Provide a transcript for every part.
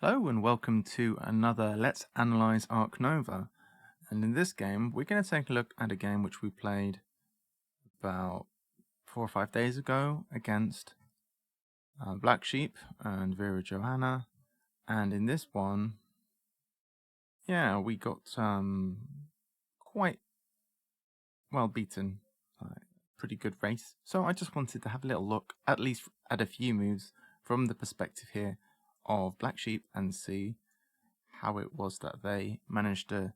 Hello and welcome to another Let's Analyze Ark Nova. And in this game, we're going to take a look at a game which we played about 4 or 5 days ago against Black Sheep and Vera Johanna. And in this one, yeah, we got quite well beaten. Pretty good race. So I just wanted to have a little look, at least at a few moves from the perspective here of Black Sheep and see how it was that they managed to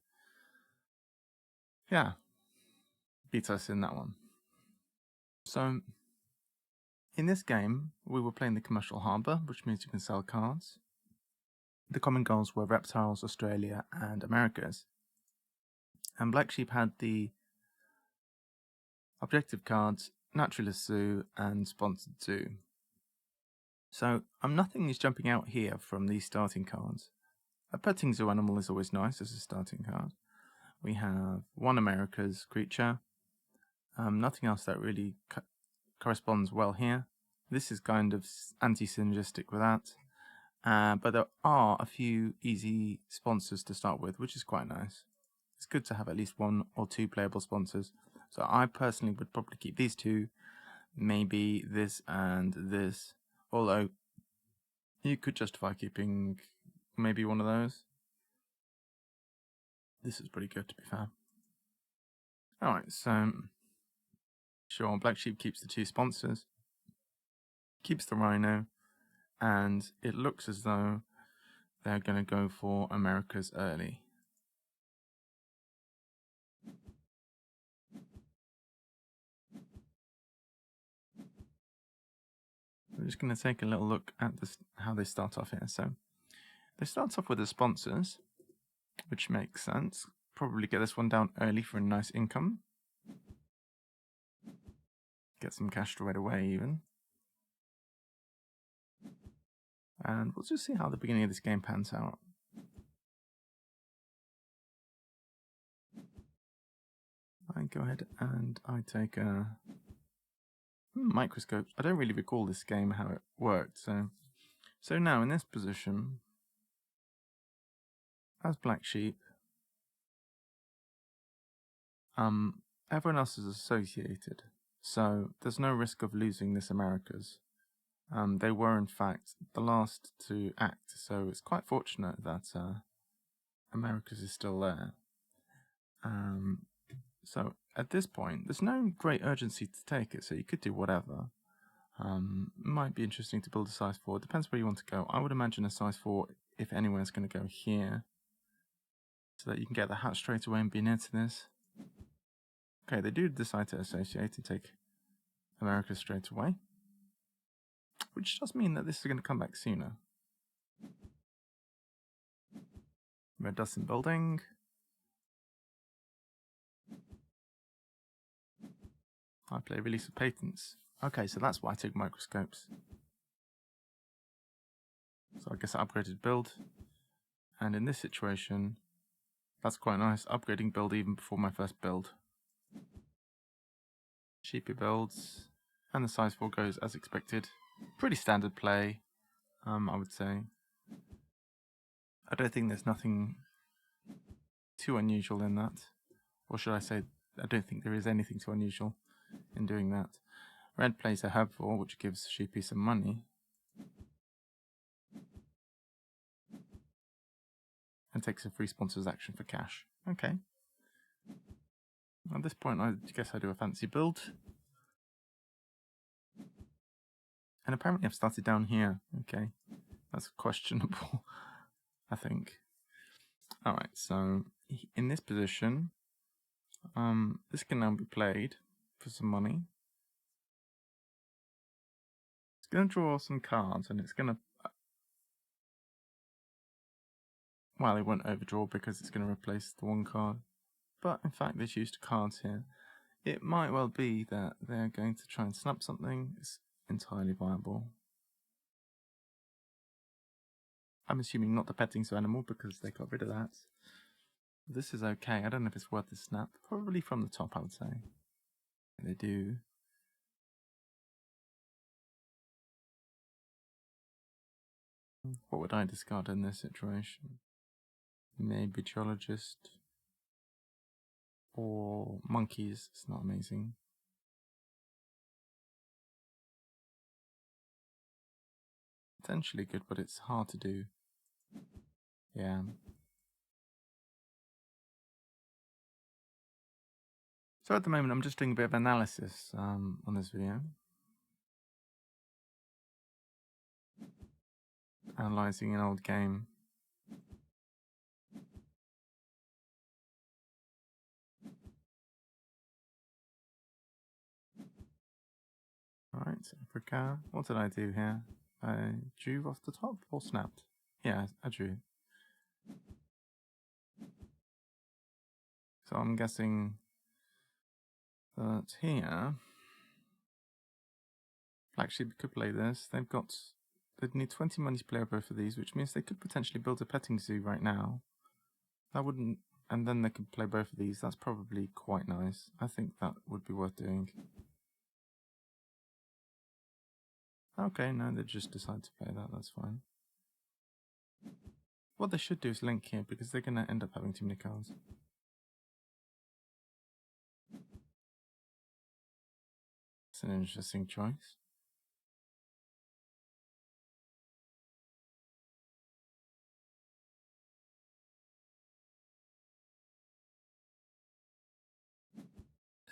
beat us in that one. So, in this game, we were playing the Commercial Harbour, which means you can sell cards. The common goals were Reptiles, Australia, and Americas. And Black Sheep had the objective cards, Naturalist Zoo, and Sponsored Zoo. So, nothing is jumping out here from these starting cards. A petting zoo animal is always nice as a starting card. We have one America's creature. Nothing else that really corresponds well here. This is kind of anti-synergistic with that. But there are a few easy sponsors to start with, which is quite nice. It's good to have at least 1 or 2 playable sponsors. So I personally would probably keep these 2, maybe this and this. Although you could justify keeping maybe one of those. This is pretty good, to be fair. Alright, so sure, Black Sheep keeps the 2 sponsors, keeps the Rhino, and it looks as though they're going to go for Americas early. We're just going to take a little look at this, how they start off here. So they start off with the sponsors, which makes sense. Probably get this one down early for a nice income. Get some cash straight away even. And we'll just see how the beginning of this game pans out. I go ahead and I take a microscope. I don't really recall this game, how it worked. So now in this position, as Black Sheep, everyone else is associated. So there's no risk of losing this Americas. They were in fact the last to act, so it's quite fortunate that Americas is still there. So at this point, there's no great urgency to take it, so you could do whatever. Might be interesting to build a size 4. Depends where you want to go. I would imagine a size 4, if anyone's going to go here, so that you can get the hat straight away and be near to this. Okay, they do decide to associate and take America straight away, which does mean that this is going to come back sooner. Red dust in building. I play release of patents. Okay, so that's why I took microscopes. So I guess I upgraded build. And in this situation, that's quite nice. Upgrading build even before my first build. Sheepy builds. And the size 4 goes as expected. Pretty standard play, I would say. I don't think there's nothing too unusual in that. Or should I say, I don't think there is anything too unusual in doing that. Red plays a herbivore, which gives Sheepy some money. And takes a free sponsor's action for cash. Okay. At this point, I guess I do a fancy build. And apparently I've started down here. Okay. That's questionable, I think. Alright, so in this position, this can now be played for some money. It's going to draw some cards, and it's going to... Well, it won't overdraw because it's going to replace the 1 card. But in fact, there's used cards here. It might well be that they're going to try and snap something. It's entirely viable. I'm assuming not the petting zoo animal because they got rid of that. This is okay. I don't know if it's worth the snap. Probably from the top, I would say. They do. What would I discard in this situation? Maybe geologist or monkeys. It's not amazing. Potentially good, but it's hard to do. Yeah. So at the moment, I'm just doing a bit of analysis on this video. Analysing an old game. Alright, Africa. What did I do here? I drew off the top or snapped? Yeah, I drew. So I'm guessing that here, actually we could play this. They'd need 20 money to play both of these, which means they could potentially build a petting zoo right now. That wouldn't, and then they could play both of these. That's probably quite nice. I think that would be worth doing. Okay, no, they just decide to play that. That's fine. What they should do is link here, because they're going to end up having too many cards. It's an interesting choice.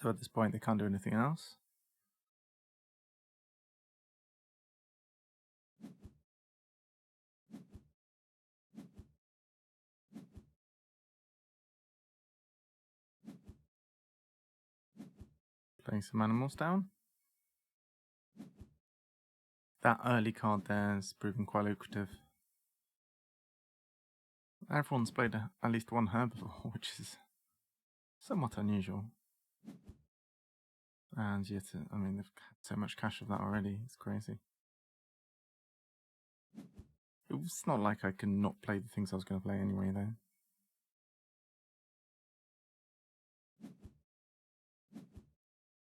So at this point, they can't do anything else. Playing some animals down. That early card there is proving quite lucrative. Everyone's played at least one herb before, which is somewhat unusual. And yet, I mean, they've had so much cash of that already. It's crazy. It's not like I can not play the things I was going to play anyway, though.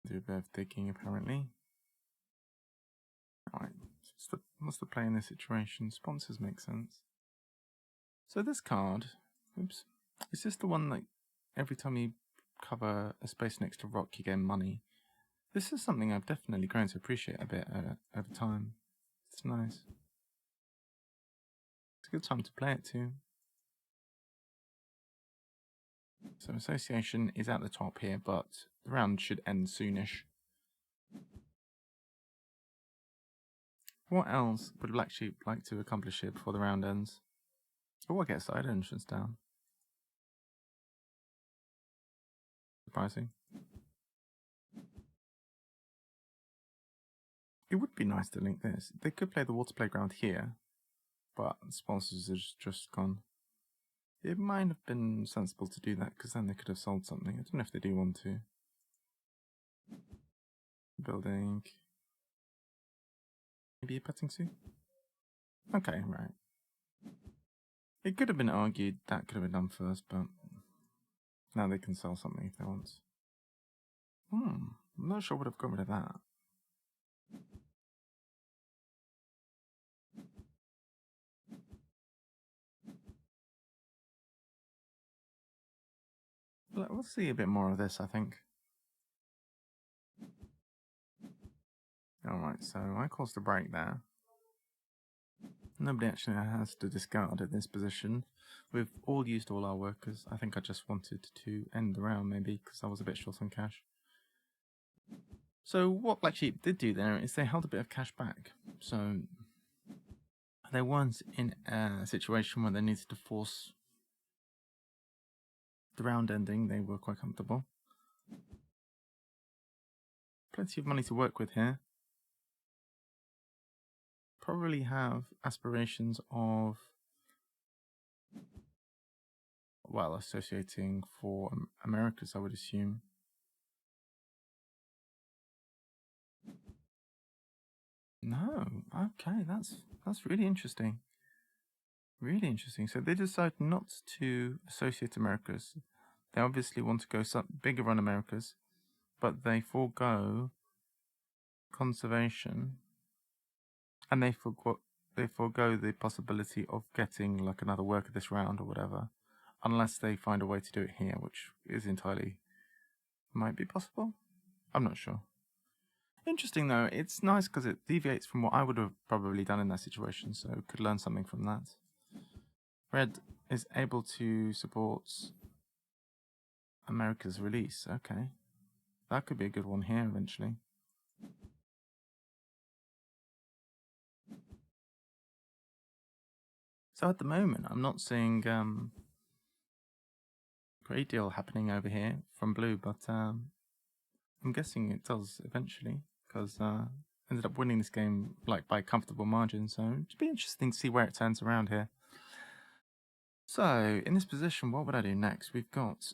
Do a bit of digging, apparently. Alright, what's the play in this situation? Sponsors make sense. So this card, oops, is this the one that every time you cover a space next to rock, you gain money? This is something I've definitely grown to appreciate a bit over time. It's nice. It's a good time to play it too. So association is at the top here, but the round should end soonish. What else would Black Sheep like to accomplish here before the round ends? Oh, I get side entrance down. Surprising. It would be nice to link this. They could play the water playground here, but sponsors has just gone. It might have been sensible to do that, because then they could have sold something. I don't know if they do want to. Building. Maybe a petting zoo? Okay, right. It could have been argued that could have been done first, but now they can sell something if they want. I'm not sure what I've got rid of that. We'll see a bit more of this, I think. Alright, so I caused a break there. Nobody actually has to discard at this position. We've all used all our workers. I think I just wanted to end the round, maybe, because I was a bit short on cash. So what Black Sheep did do there is they held a bit of cash back. So they weren't in a situation where they needed to force the round ending. They were quite comfortable. Plenty of money to work with here. Probably have aspirations of, well, associating for Americas, I would assume. No, okay, that's really interesting. Really interesting. So they decide not to associate Americas. They obviously want to go bigger on Americas, but they forego conservation, and they they forego the possibility of getting like another worker this round or whatever, unless they find a way to do it here, which is entirely might be possible. I'm not sure. Interesting though, it's nice because it deviates from what I would have probably done in that situation, so could learn something from that. Red is able to support America's release. Okay, that could be a good one here eventually. So at the moment, I'm not seeing a great deal happening over here from blue, but I'm guessing it does eventually, because ended up winning this game like by a comfortable margin, so it'd be interesting to see where it turns around here. So in this position, what would I do next? We've got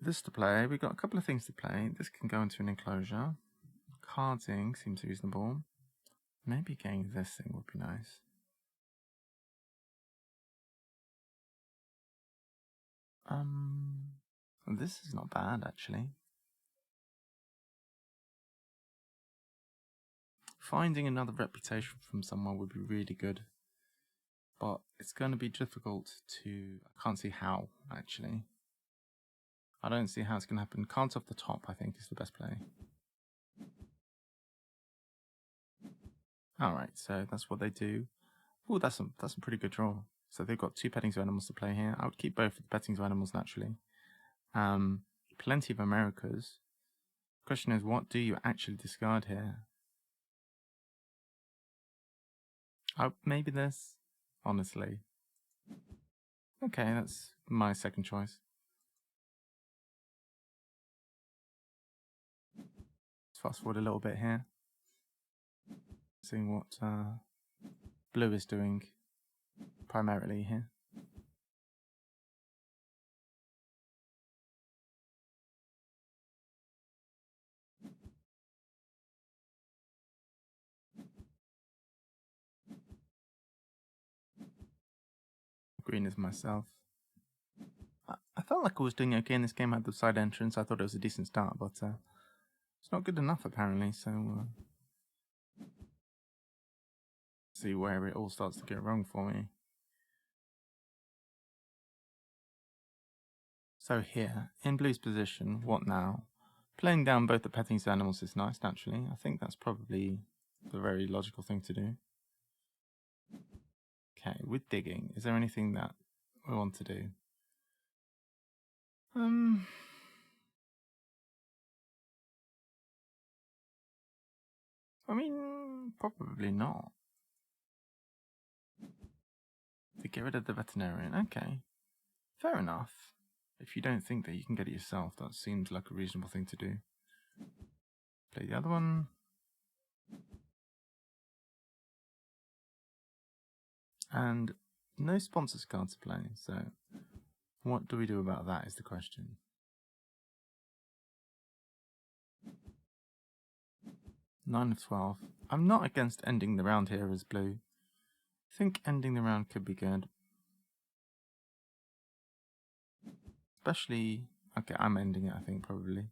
this to play, we've got a couple of things to play. This can go into an enclosure. Carding seems reasonable. Maybe getting this thing would be nice. This is not bad actually. Finding another reputation from someone would be really good, but it's going to be difficult to. I can't see how actually. I don't see how it's going to happen. Cards off the top, I think, is the best play. All right, so that's what they do. Oh, that's a pretty good draw. So they've got 2 petting zoo animals to play here. I would keep both of the petting zoo animals naturally. Plenty of Americas. Question is, what do you actually discard here? Maybe this, honestly. Okay, that's my second choice. Let's fast forward a little bit here. Seeing what blue is doing primarily here. Green is myself. I felt like I was doing okay in this game. I had the side entrance. I thought it was a decent start, but it's not good enough apparently. So see where it all starts to get wrong for me. So here, in blue's position, what now? Playing down both the petting zoo animals is nice, naturally. I think that's probably the very logical thing to do. Okay, with digging, is there anything that we want to do? I mean, probably not. To get rid of the veterinarian, okay. Fair enough. If you don't think that you can get it yourself, that seems like a reasonable thing to do. Play the other one. And no sponsors cards to play, so what do we do about that is the question. Nine of 12. I'm not against ending the round here as blue. I think ending the round could be good. Especially, okay, I'm ending it, I think, probably.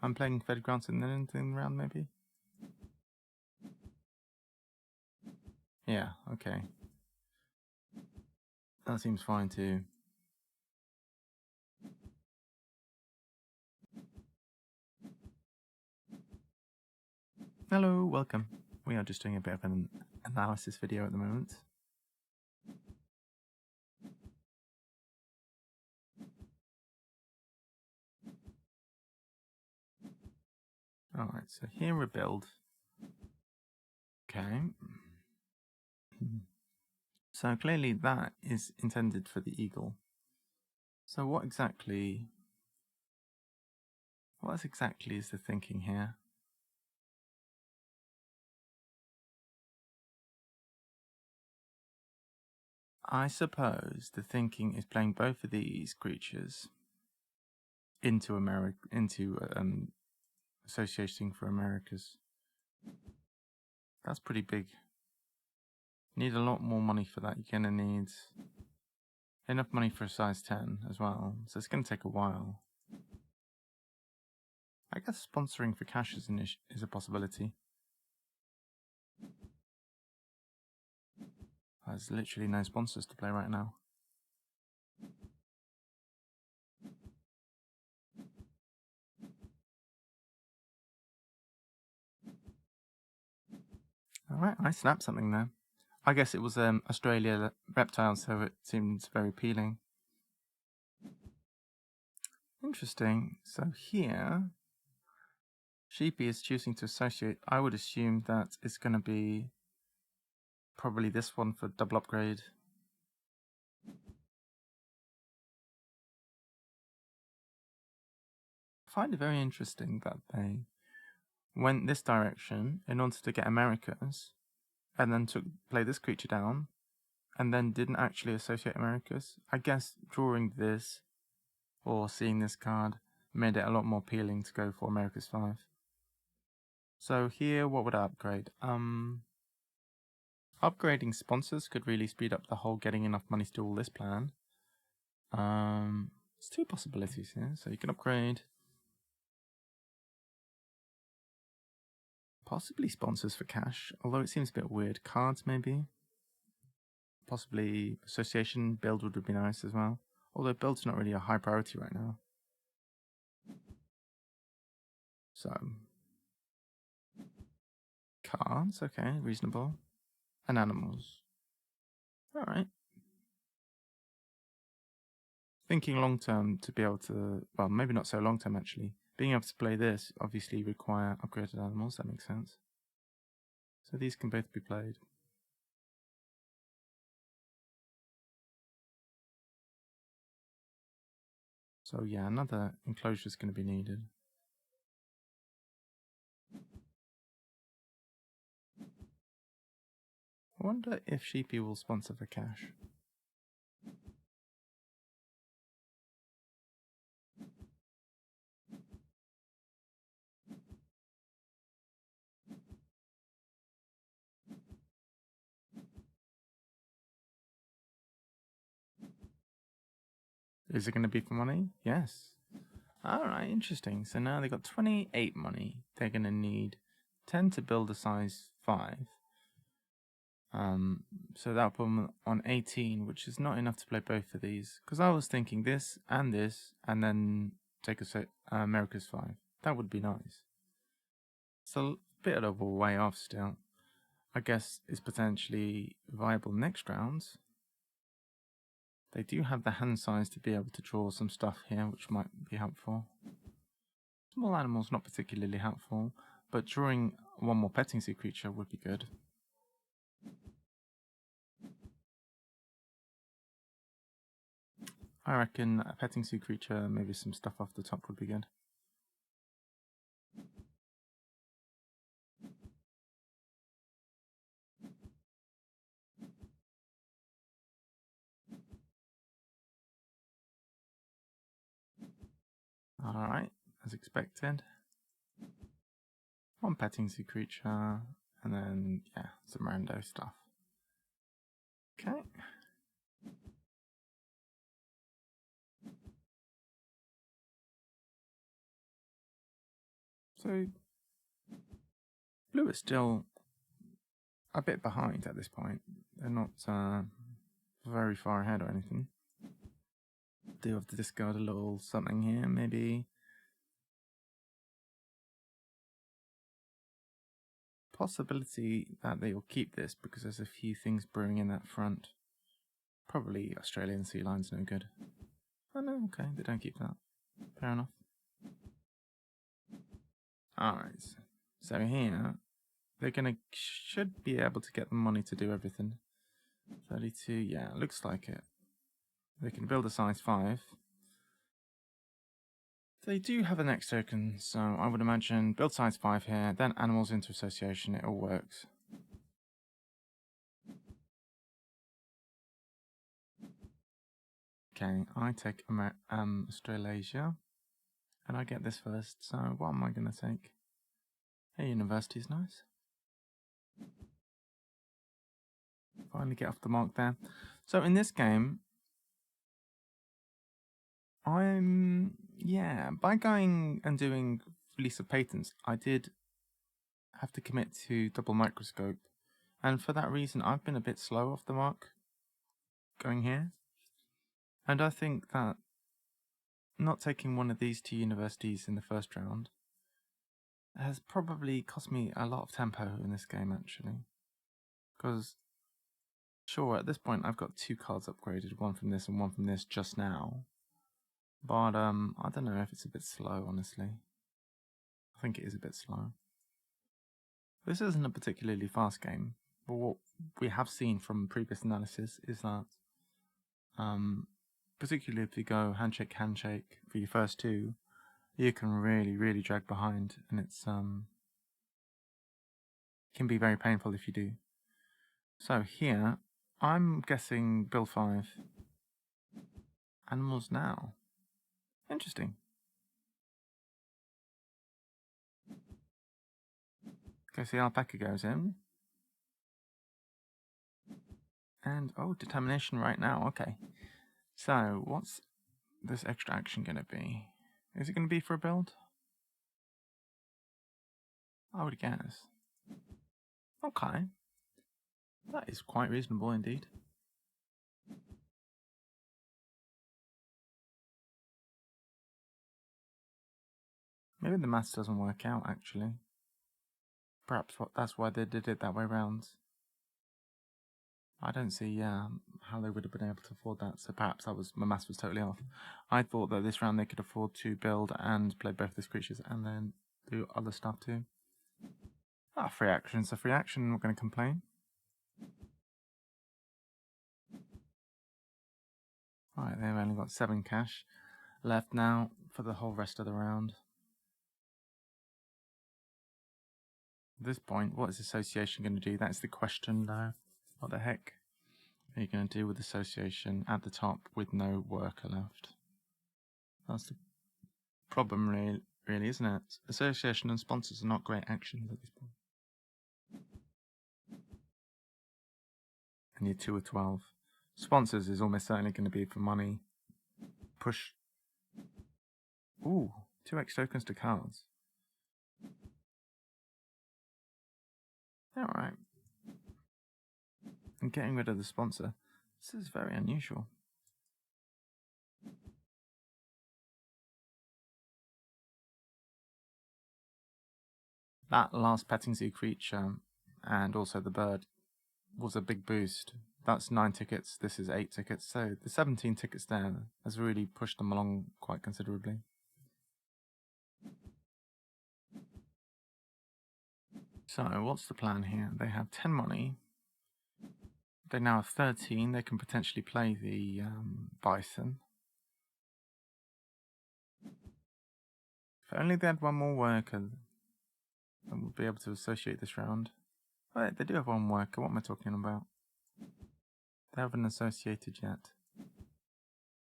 I'm playing Fed Grants and then ending the round, maybe? Yeah, okay. That seems fine too. Hello, welcome. We are just doing a bit of an analysis video at the moment. Alright, so here we build. Okay. So clearly that is intended for the eagle. So what exactly is the thinking here? I suppose the thinking is playing both of these creatures into associating for Americas. That's pretty big. Need a lot more money for that. You're gonna need enough money for a size 10 as well, so it's gonna take a while. I guess sponsoring for cash is a possibility. There's literally no sponsors to play right now. Alright, I snapped something there. I guess it was Australia reptile, so it seems very appealing. Interesting. So here, Sheepy is choosing to associate. I would assume that it's going to be probably this one for double upgrade. I find it very interesting that they went this direction in order to get Americas, and then play this creature down, and then didn't actually associate Americas. I guess drawing this or seeing this card made it a lot more appealing to go for Americas 5. So here, what would I upgrade? Upgrading sponsors could really speed up the whole getting enough money to do all this plan. There's two possibilities here. So you can upgrade possibly sponsors for cash, although it seems a bit weird. Cards maybe. Possibly association build would be nice as well. Although build's not really a high priority right now. So cards, okay, reasonable. And animals. Alright. Thinking long term to be able to, well, maybe not so long term actually. Being able to play this obviously require upgraded animals, that makes sense. So these can both be played. So yeah, another enclosure is going to be needed. I wonder if Sheepy will sponsor for cash. Is it going to be for money? Yes. Alright, interesting. So now they've got 28 money. They're going to need 10 to build a size 5. So that'll put them on 18, which is not enough to play both of these. Because I was thinking this, and then take a America's 5. That would be nice. It's a bit of a way off still. I guess it's potentially viable next round. They do have the hand size to be able to draw some stuff here, which might be helpful. Small animals not particularly helpful, but drawing one more petting zoo creature would be good. I reckon a petting zoo creature, maybe some stuff off the top would be good. Alright, as expected. One petting zoo creature, and then, yeah, some rando stuff. Okay. So, blue is still a bit behind at this point. They're not very far ahead or anything. Do have to discard a little something here, maybe. Possibility that they will keep this because there's a few things brewing in that front. Probably Australian sea lions no good. Oh no, okay, they don't keep that. Fair enough. Alright, so here, should be able to get the money to do everything. 32, yeah, looks like it. They can build a size 5. They do have an next token, so I would imagine build size 5 here, then animals into association, it all works. Okay, I take Australasia, and I get this first, so what am I going to take? Hey, university is nice. Finally get off the mark there. So in this game, by going and doing release of patents, I did have to commit to double microscope, And for that reason, I've been a bit slow off the mark going here. And I think that not taking one of these two universities in the first round has probably cost me a lot of tempo in this game, actually. Because, sure, at this point I've got 2 cards upgraded, one from this and one from this just now. But, I don't know if it's a bit slow, honestly. I think it is a bit slow. This isn't a particularly fast game, but what we have seen from previous analysis is that, particularly if you go handshake, handshake for your first 2, you can really drag behind, and it's can be very painful if you do. So here, I'm guessing build 5 animals now. Interesting. Okay, so the alpaca goes in. And, oh, determination right now, okay. So, what's this extra action going to be? Is it going to be for a build? I would guess. Okay. That is quite reasonable indeed. Maybe the maths doesn't work out, actually. Perhaps that's why they did it that way round. I don't see how they would have been able to afford that, so perhaps my maths was totally off. I thought that this round they could afford to build and play both these creatures and then do other stuff too. Ah, free action. So free action, I'm not going to complain. Right, they've only got 7 cash left now for the whole rest of the round. At this point, what is association going to do? That's the question now. What the heck are you going to do with association at the top with no worker left? That's the problem, really, isn't it? Association and sponsors are not great actions at this point. And you're 2 of 12. Sponsors is almost certainly going to be for money. Push. Ooh, 2 X tokens to cards. Alright. And getting rid of the sponsor. This is very unusual. That last petting zoo creature and also the bird was a big boost. That's 9 tickets, this is 8 tickets, so the 17 tickets there has really pushed them along quite considerably. So, what's the plan here? They have 10 money. They now have 13. They can potentially play the bison. If only they had one more worker, then we'll be able to associate this round. Wait, they do have one worker. What am I talking about? They haven't associated yet.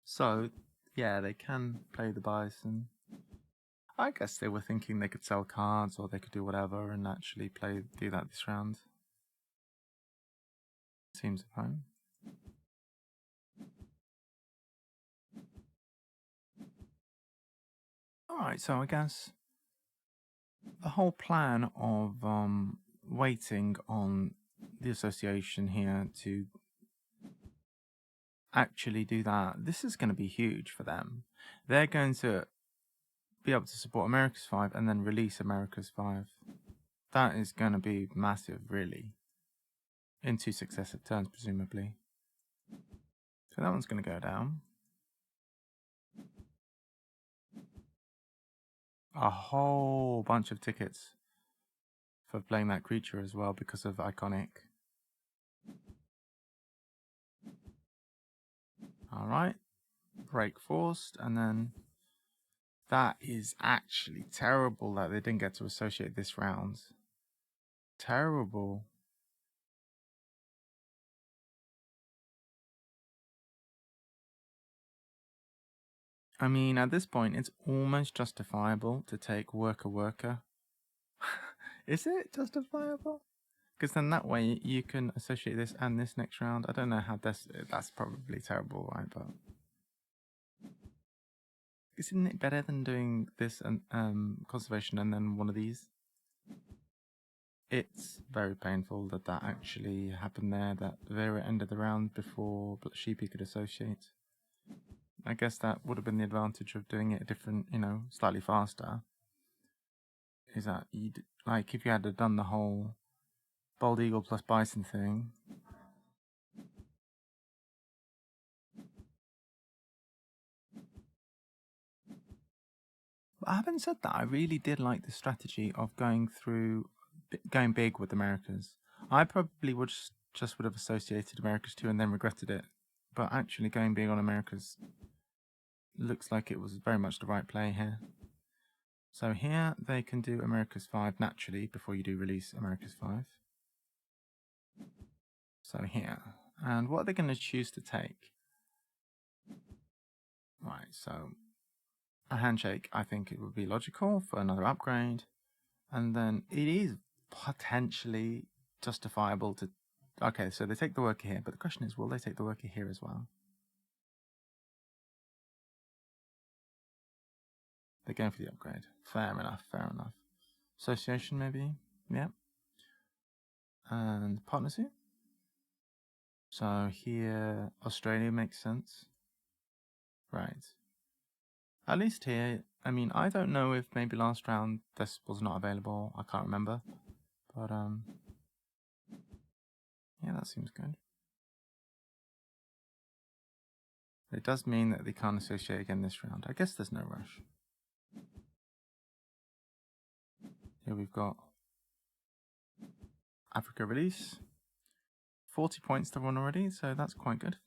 So, yeah, they can play the bison. I guess they were thinking they could sell cards or they could do whatever and actually do that this round. Seems fine. Alright, so I guess the whole plan of waiting on the association here to actually do that, this is going to be huge for them. They're going to be able to support America's 5 and then release America's 5. That is going to be massive, really. In 2 successive turns, presumably. So that one's going to go down. A whole bunch of tickets for playing that creature as well because of Iconic. Alright. Break forced, and then that is actually terrible that they didn't get to associate this round. Terrible. I mean, at this point, it's almost justifiable to take worker. Is it justifiable? Because then that way you can associate this and this next round. I don't know how that's probably terrible, right? But isn't it better than doing this and conservation and then one of these? It's very painful that that actually happened there, that Vera ended the round before Sheepy could associate. I guess that would have been the advantage of doing it different, slightly faster. Is that like if you had done the whole bald eagle plus bison thing. But having said that, I really did like the strategy of going big with Americas. I probably would just would have associated Americas too and then regretted it. But actually going big on Americas looks like it was very much the right play here. So here they can do Americas 5 naturally before you do release Americas 5. So here. And what are they going to choose to take? Right, so a handshake, I think it would be logical for another upgrade. And then it is potentially justifiable to... Okay, so they take the worker here, but the question is, will they take the worker here as well? They're going for the upgrade. Fair enough, fair enough. Association, maybe? Yeah. And partnership? So here, Australia makes sense. Right. At least here, I mean, I don't know if maybe last round this was not available. I can't remember. But, yeah, that seems good. It does mean that they can't associate again this round. I guess there's no rush. Here we've got Africa release. 40 points to run already, so that's quite good.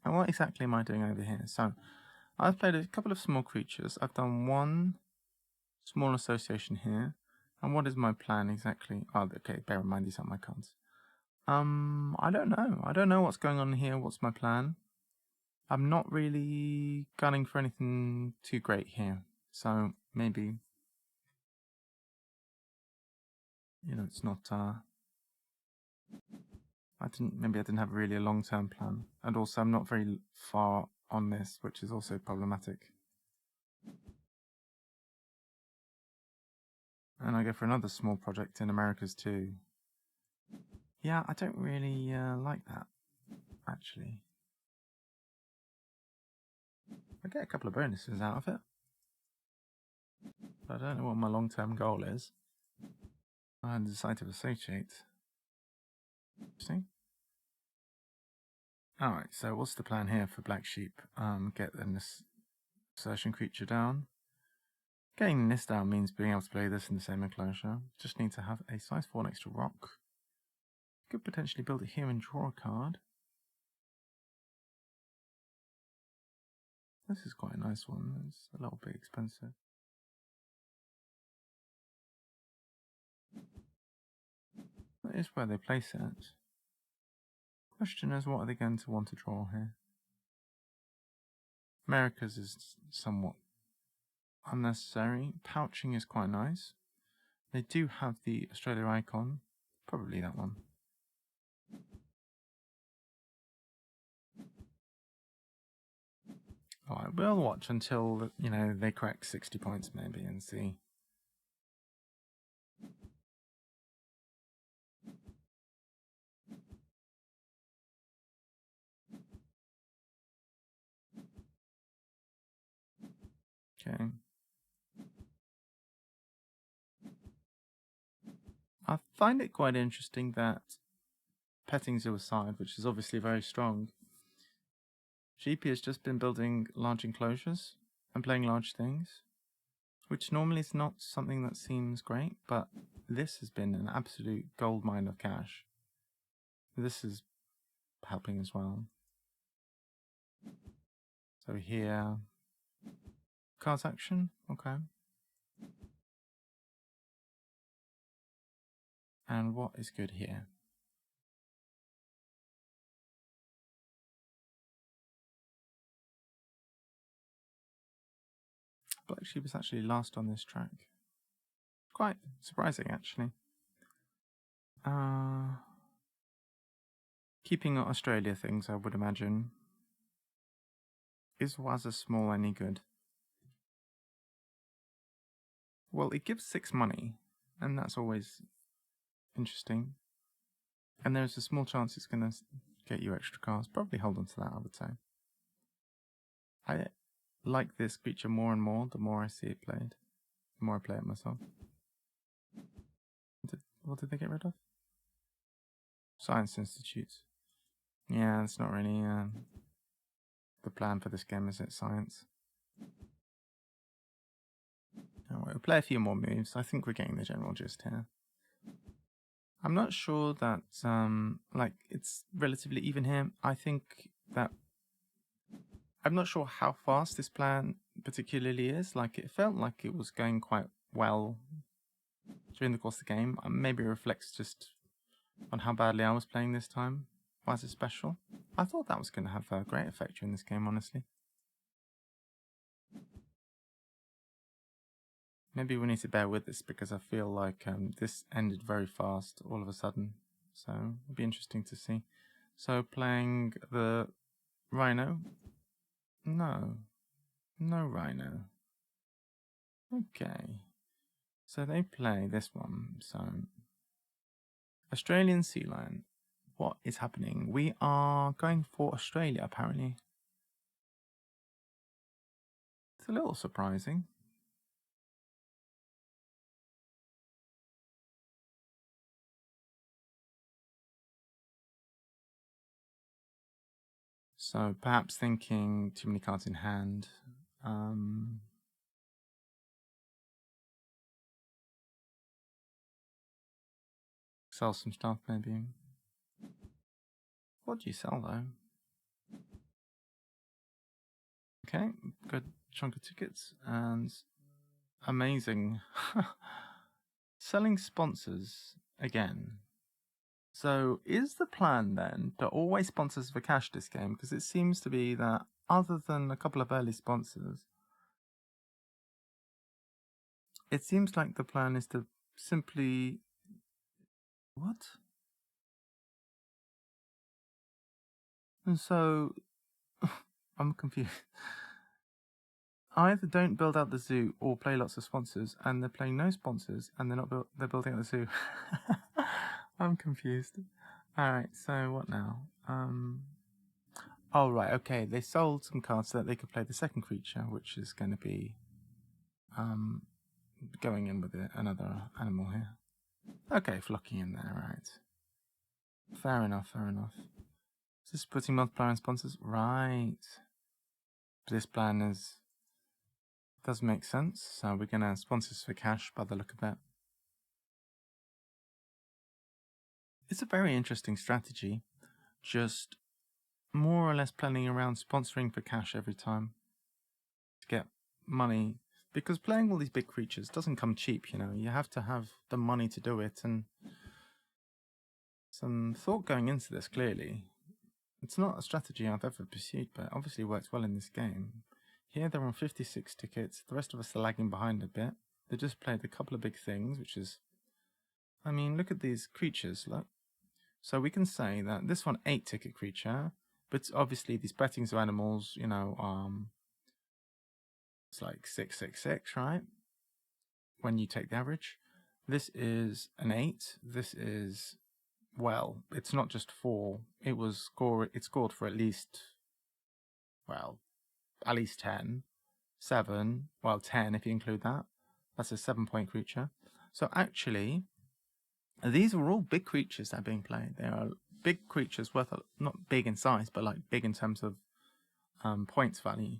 And what exactly am I doing over here? So, I've played a couple of small creatures. I've done one small association here. And what is my plan exactly? Oh, okay, bear in mind these aren't my cards. I don't know. I don't know what's going on here. What's my plan? I'm not really gunning for anything too great here. So, maybe, it's not, maybe I didn't have really a long-term plan. And also, I'm not very far on this, which is also problematic. And I go for another small project in Americas too. Yeah, I don't really like that, actually. I get a couple of bonuses out of it. But I don't know what my long-term goal is. I decide to associate. See? Alright, so what's the plan here for Black Sheep? Get this assertion creature down. Getting this down means being able to play this in the same enclosure. Just need to have a size 4 next to rock. Could potentially build it here and draw a card. This is quite a nice one. It's a little bit expensive. That is where they place it. Question is, what are they going to want to draw here? America's is somewhat unnecessary. Pouching is quite nice. They do have the Australia icon. Probably that one. Alright, we'll watch until, they crack 60 points maybe and see. Okay. I find it quite interesting that petting zoo aside, which is obviously very strong, GP has just been building large enclosures and playing large things, which normally is not something that seems great, but this has been an absolute goldmine of cash. This is helping as well. So here, cards action, okay. And what is good here? Black Sheep is actually last on this track. Quite surprising, actually. Keeping Australia things, I would imagine. Is Waza Small any good? Well, it gives 6 money, and that's always interesting. And there's a small chance it's going to get you extra cards. Probably hold on to that, I would say. I like this creature more and more the more I see it played. The more I play it myself. What did they get rid of? Science Institutes. Yeah, it's not really the plan for this game, is it? Science. Alright, we'll play a few more moves. I think we're getting the general gist here. I'm not sure that, like, it's relatively even here. I think that... I'm not sure how fast this plan particularly is. Like, it felt like it was going quite well during the course of the game. Maybe it reflects just on how badly I was playing this time. Why is it special? I thought that was going to have a great effect during this game, honestly. Maybe we need to bear with this because I feel like this ended very fast all of a sudden. So it'll be interesting to see. So playing the Rhino. No. No Rhino. Okay. So they play this one. So Australian Sea Lion. What is happening? We are going for Australia, apparently. It's a little surprising. So perhaps thinking too many cards in hand. Sell some stuff, maybe. What do you sell, though? Okay, good chunk of tickets and amazing. Selling sponsors again. So is the plan then to always sponsors for cash this game? Because it seems to be that other than a couple of early sponsors, it seems like the plan is to simply... What? And so I'm confused. Either don't build out the zoo or play lots of sponsors, and they're playing no sponsors, and they're building out the zoo. I'm confused. All right, so what now? Oh right, okay. They sold some cards so that they could play the second creature, which is going to be going in with another animal here. Okay, flocking in there, right? Fair enough. Fair enough. Is this putting multiplier on sponsors? Right. This plan does make sense. So we're going to sponsors for cash by the look of it. It's a very interesting strategy. Just more or less planning around sponsoring for cash every time to get money. Because playing all these big creatures doesn't come cheap, you know. You have to have the money to do it, and some thought going into this, clearly. It's not a strategy I've ever pursued, but obviously works well in this game. Here they're on 56 tickets. The rest of us are lagging behind a bit. They just played a couple of big things, which is... I mean, look at these creatures, look. So we can say that this one 8-ticket creature, but obviously these bettings of animals, you know, it's like 666, right? When you take the average. This is an 8. This is, well, it's not just 4. It scored for at least, well, at least 10. 7, well, 10 if you include that. That's a 7-point creature. So actually, these are all big creatures that are being played. They are big creatures worth, not big in size, but like big in terms of points value.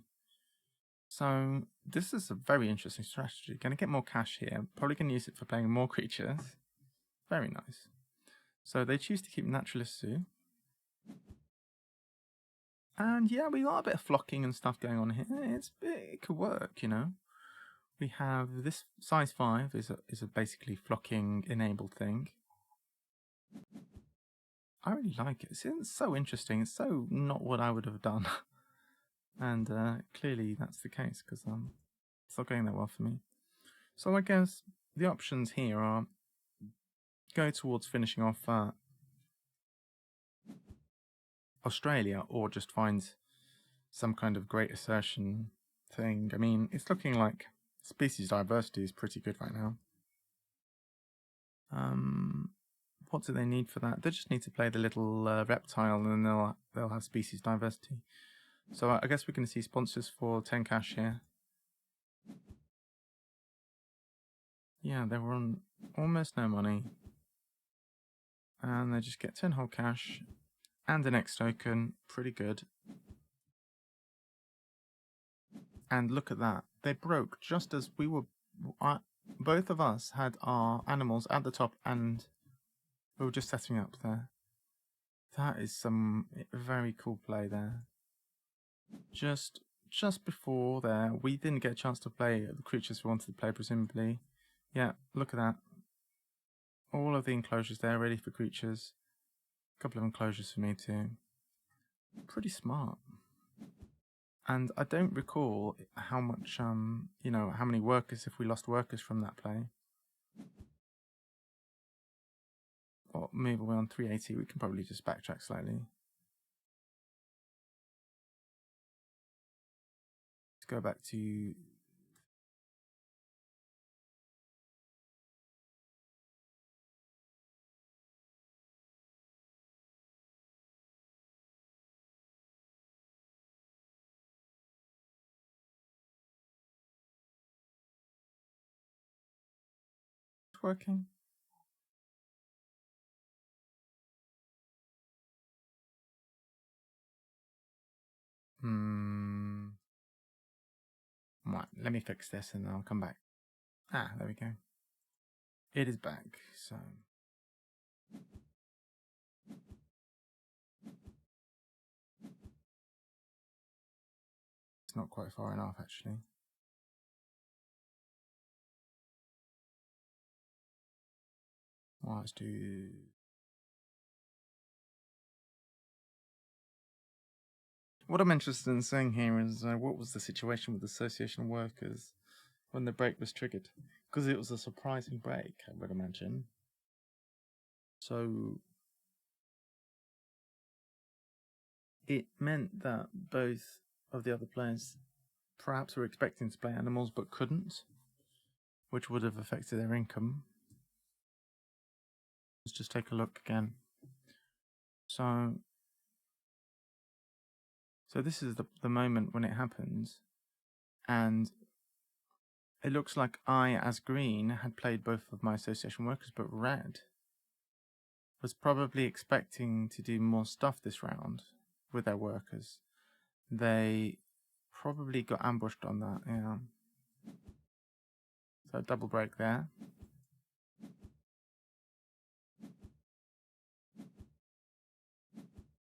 So this is a very interesting strategy. Going to get more cash here. Probably going to use it for playing more creatures. Very nice. So they choose to keep Naturalist Zoo. And yeah, we got a bit of flocking and stuff going on here. It could work, you know. We have this size 5 is a basically flocking enabled thing. I really like it. It's so interesting. It's so not what I would have done. And clearly that's the case because it's not going that well for me. So I guess the options here are go towards finishing off Australia or just find some kind of great assertion thing. I mean, it's looking like species diversity is pretty good right now. what do they need for that? They just need to play the little reptile, and then they'll have species diversity. So I guess we're going to see sponsors for 10 cash here. Yeah, they were on almost no money. And they just get 10 whole cash and an X token. Pretty good. And look at that. They broke just as we were... both of us had our animals at the top and we were just setting up there. That is some very cool play there. Just before there, we didn't get a chance to play the creatures we wanted to play, presumably. Yeah, look at that. All of the enclosures there ready for creatures. A couple of enclosures for me too. Pretty smart. And I don't recall how much, you know, how many workers, if we lost workers from that play. Or move away on 380, we can probably just backtrack slightly. Let's go back to... It's working. Right, let me fix this and then I'll come back. Ah, there we go. It is back, so... It's not quite far enough, actually. Well, let's do... What I'm interested in saying here is what was the situation with the association workers when the break was triggered? Because it was a surprising break, I would imagine. So it meant that both of the other players perhaps were expecting to play animals but couldn't, which would have affected their income. Let's just take a look again. So this is the moment when it happens, and it looks like I, as green, had played both of my association workers, but red was probably expecting to do more stuff this round with their workers. They probably got ambushed on that, yeah. So double break there.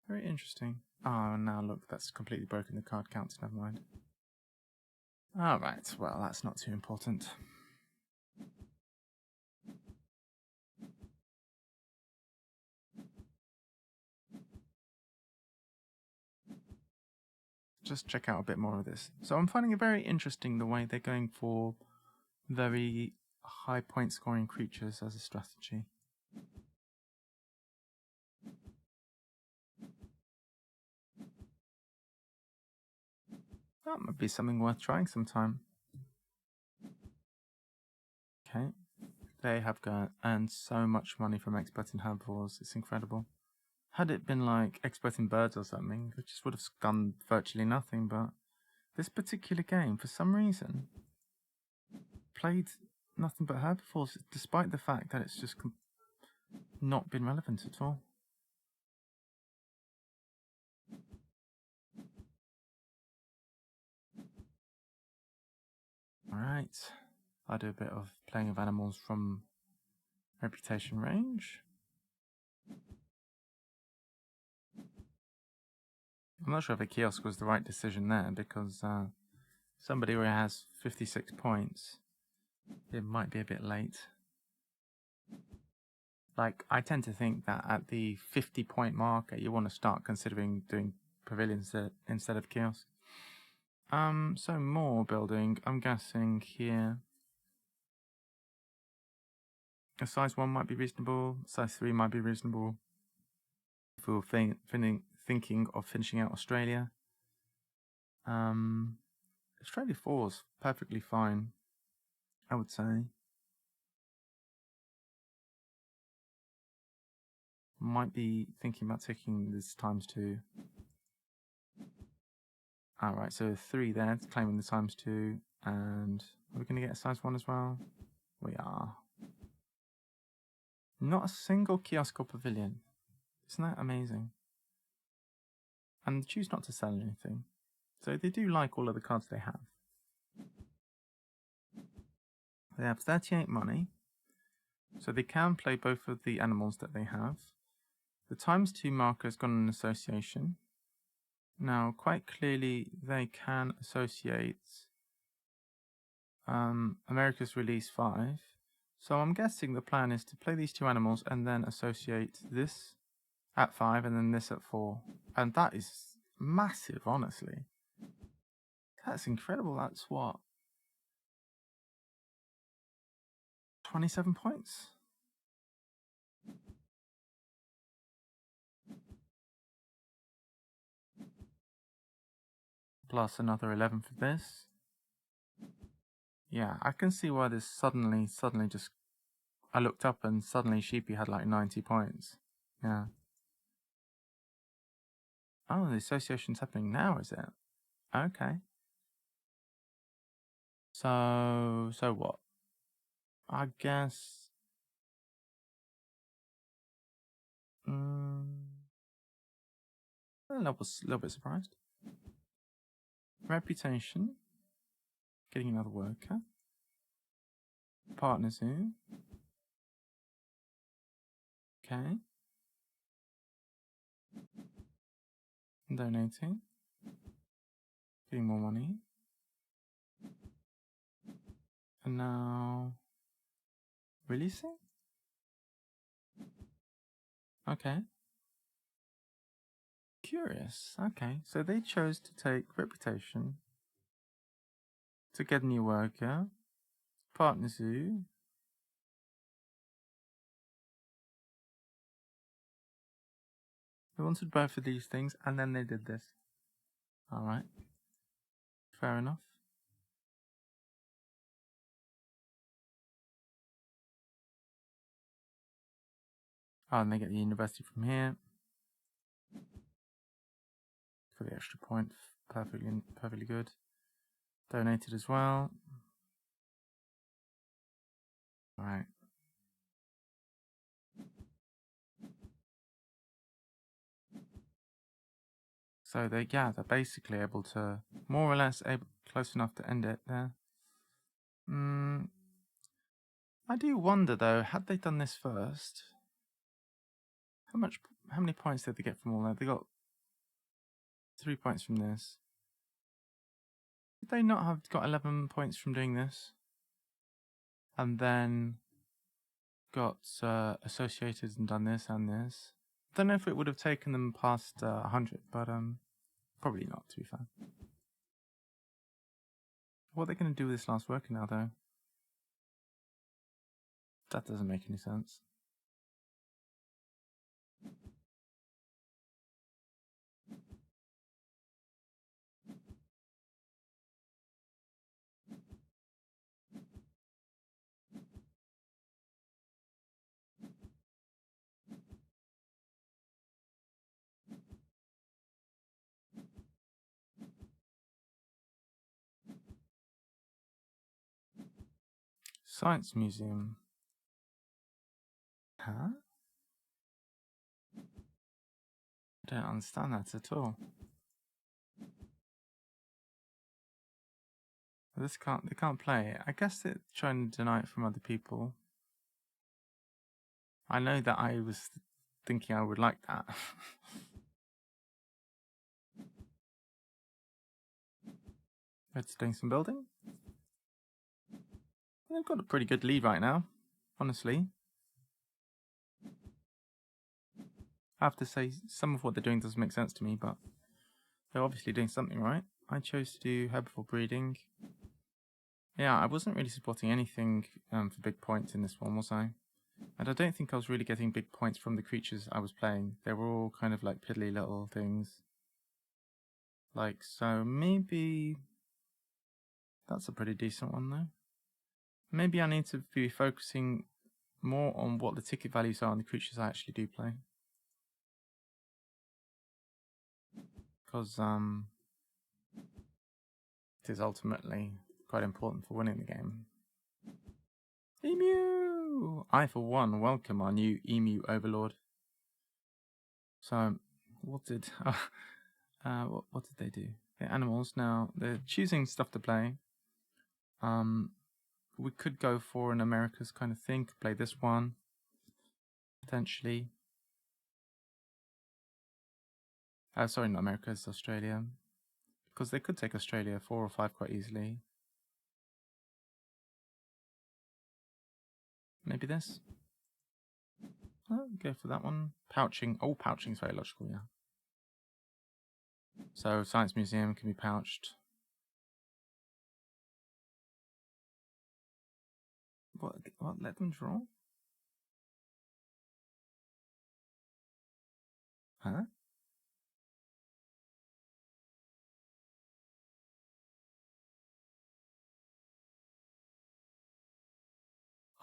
Very interesting. Oh, now look, that's completely broken the card counts, never mind. Alright, well, that's not too important. Just check out a bit more of this. So I'm finding it very interesting the way they're going for very high point scoring creatures as a strategy. That might be something worth trying sometime. Okay, they have earned so much money from experting herbivores, it's incredible. Had it been like experting birds or something, it just would have done virtually nothing, but this particular game, for some reason, played nothing but herbivores, despite the fact that it's just not been relevant at all. Alright, I'll do a bit of playing of animals from reputation range. I'm not sure if a kiosk was the right decision there, because somebody who has 56 points, it might be a bit late. Like, I tend to think that at the 50-point marker, you want to start considering doing pavilions instead of kiosks. So more building, I'm guessing here. A size 1 might be reasonable, size 3 might be reasonable. If we were thinking of finishing out Australia. Australia 4's perfectly fine, I would say. Might be thinking about taking this ×2. Alright, so 3 there, claiming the ×2. And are we going to get a size 1 as well? We are. Not a single kiosk or pavilion. Isn't that amazing? And choose not to sell anything. So they do like all of the cards they have. They have 38 money. So they can play both of the animals that they have. The ×2 marker has got an association. Now, quite clearly, they can associate America's Release 5. So I'm guessing the plan is to play these 2 animals and then associate this at 5 and then this at 4. And that is massive, honestly. That's incredible. That's what? 27 points? Plus another 11 for this. Yeah, I can see why this suddenly just... I looked up and suddenly Sheepy had like 90 points. Yeah. Oh, the association's happening now, is it? Okay. So what? I guess... I was a little bit surprised. Reputation. Getting another worker. Partner zoo. Okay. Donating. Getting more money. And now... releasing? Okay. Curious. Okay, so they chose to take reputation to get a new worker. Partner zoo. They wanted both of these things, and then they did this. Alright. Fair enough. Oh, and they get the university from here. For the extra point. Perfectly good. Donated as well. Alright. So they're basically able to, more or less, close enough to end it there. I do wonder though, had they done this first, how many points did they get from all that? They got 3 points from this. Did they not have got 11 points from doing this? And then got associated and done this and this. I don't know if it would have taken them past 100, but probably not, to be fair. What are they going to do with this last worker now, though? That doesn't make any sense. Science Museum. Huh? I don't understand that at all. They can't play it. I guess they're trying to deny it from other people. I know that I was thinking I would like that. It's doing some building. They've got a pretty good lead right now, honestly. I have to say, some of what they're doing doesn't make sense to me, but they're obviously doing something right. I chose to do herbivore breeding. Yeah, I wasn't really supporting anything for big points in this one, was I? And I don't think I was really getting big points from the creatures I was playing. They were all kind of like piddly little things. Like, so maybe... That's a pretty decent one, though. Maybe I need to be focusing more on what the ticket values are on the creatures I actually do play. because it is ultimately quite important for winning the game. Emu! I, for one, welcome our new emu overlord. So, what did what did they do? The animals now they're choosing stuff to play. We could go for an Americas kind of thing. Could play this one potentially. Sorry, not Americas, Australia, because they could take Australia 4 or 5 quite easily. Maybe this. Oh, go for that one. Pouching. Oh, pouching is very logical, yeah. So, Science Museum can be pouched. What? Let them draw? Huh?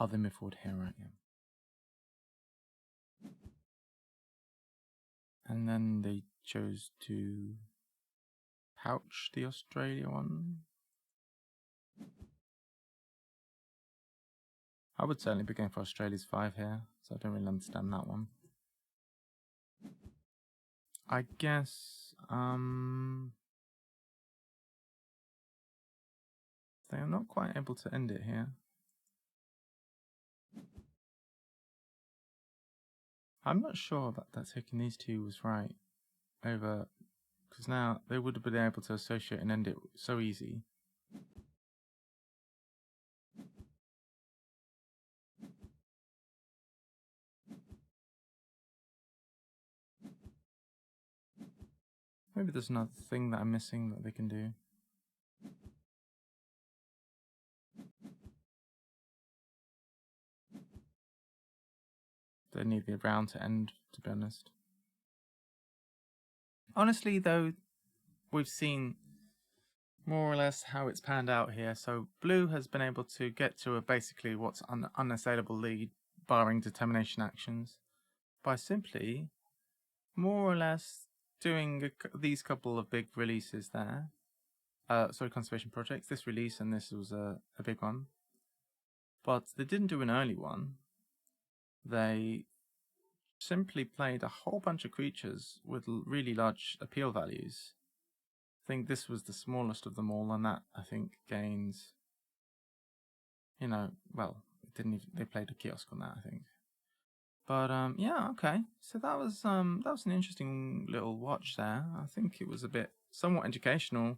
Oh, they move forward here, right? Yeah. And then they chose to pouch the Australia one. I would certainly be going for Australia's 5 here, so I don't really understand that one. I guess, they are not quite able to end it here. I'm not sure that taking these 2 was right over, because now they would have been able to associate and end it so easy. Maybe there's another thing that I'm missing that they can do. They need the round to end, to be honest. Honestly, though, we've seen more or less how it's panned out here. So blue has been able to get to basically what's an unassailable lead, barring determination actions, by simply more or less doing these couple of big releases there. Conservation projects. This release and this was a big one. But they didn't do an early one. They simply played a whole bunch of creatures with really large appeal values. I think this was the smallest of them all, and that, I think, gains, well, it didn't even, they played a kiosk on that, I think. But yeah, okay. So that was an interesting little watch there. I think it was a bit somewhat educational.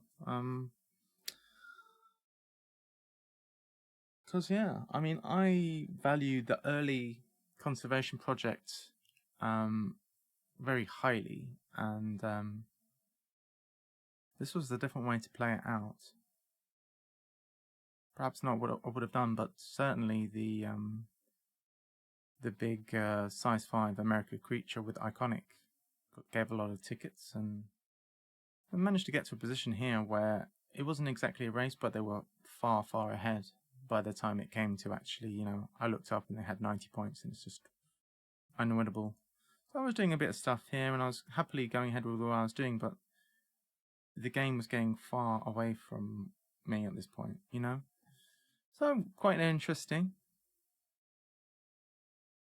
Because yeah, I mean, I value the early conservation project very highly, and this was a different way to play it out. Perhaps not what I would have done, but certainly the big size 5 America creature with iconic gave a lot of tickets, and I managed to get to a position here where it wasn't exactly a race, but they were far, far ahead by the time it came to actually, I looked up and they had 90 points, and it's just unwinnable. So I was doing a bit of stuff here, and I was happily going ahead with what I was doing, but the game was getting far away from me at this point, So quite interesting.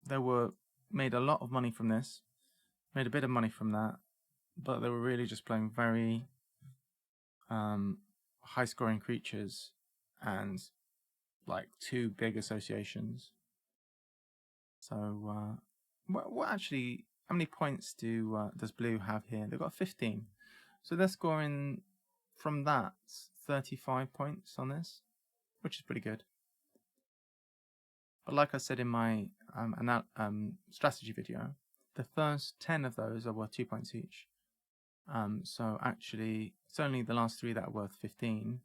They made a lot of money from this, made a bit of money from that, but they were really just playing very high-scoring creatures and like 2 big associations. So, what actually? How many points does blue have here? They've got 15, so they're scoring from that 35 points on this, which is pretty good. But like I said in my strategy video, the first 10 of those are worth 2 points each. So actually, it's only the last 3 that are worth 15,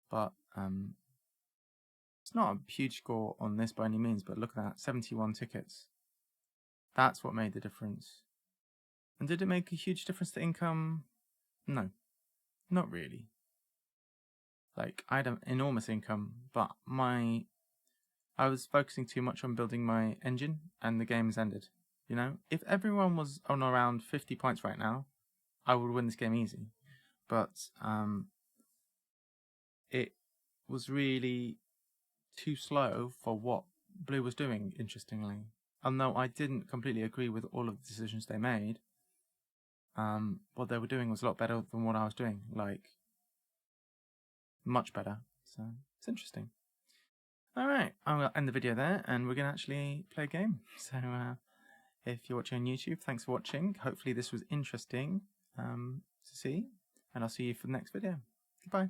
but it's not a huge score on this by any means, but look at that, 71 tickets. That's what made the difference. And did it make a huge difference to income? No, not really. Like, I had an enormous income, but I was focusing too much on building my engine, and the game's ended. If everyone was on around 50 points right now, I would win this game easy. But it was really too slow for what Blue was doing, interestingly. And though I didn't completely agree with all of the decisions they made, what they were doing was a lot better than what I was doing, like much better. So it's interesting. All right, I'm going to end the video there, and we're going to actually play a game. So if you're watching on YouTube, thanks for watching. Hopefully this was interesting to see, and I'll see you for the next video. Goodbye.